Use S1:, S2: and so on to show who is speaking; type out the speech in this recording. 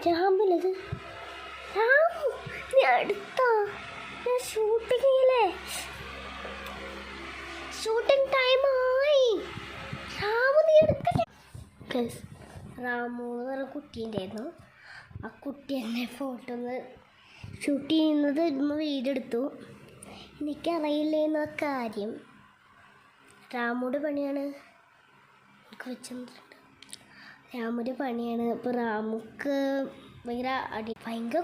S1: രാമുലത് രാമു നീ അടുത്താ ഞാൻ ഷൂട്ടിങ്ങില്ലേ ഷൂട്ടിംഗ് ടൈമായി രാമു നീ എടുക്കല്ലേ റാമു എന്ന് പറഞ്ഞ കുട്ടി ഉണ്ടായിരുന്നു ആ കുട്ടി എന്നെ ഫോട്ടോ ഒന്ന് ഷൂട്ട് ചെയ്യുന്നത് വീഡിയോ എടുത്തു എനിക്കറിയില്ലേന്ന കാര്യം രാമുടെ പണിയാണ് എനിക്ക് വെച്ചിട്ടുണ്ട് രാമുടെ പണിയാണ് ഇപ്പോൾ രാമുക്ക് ഭയങ്കര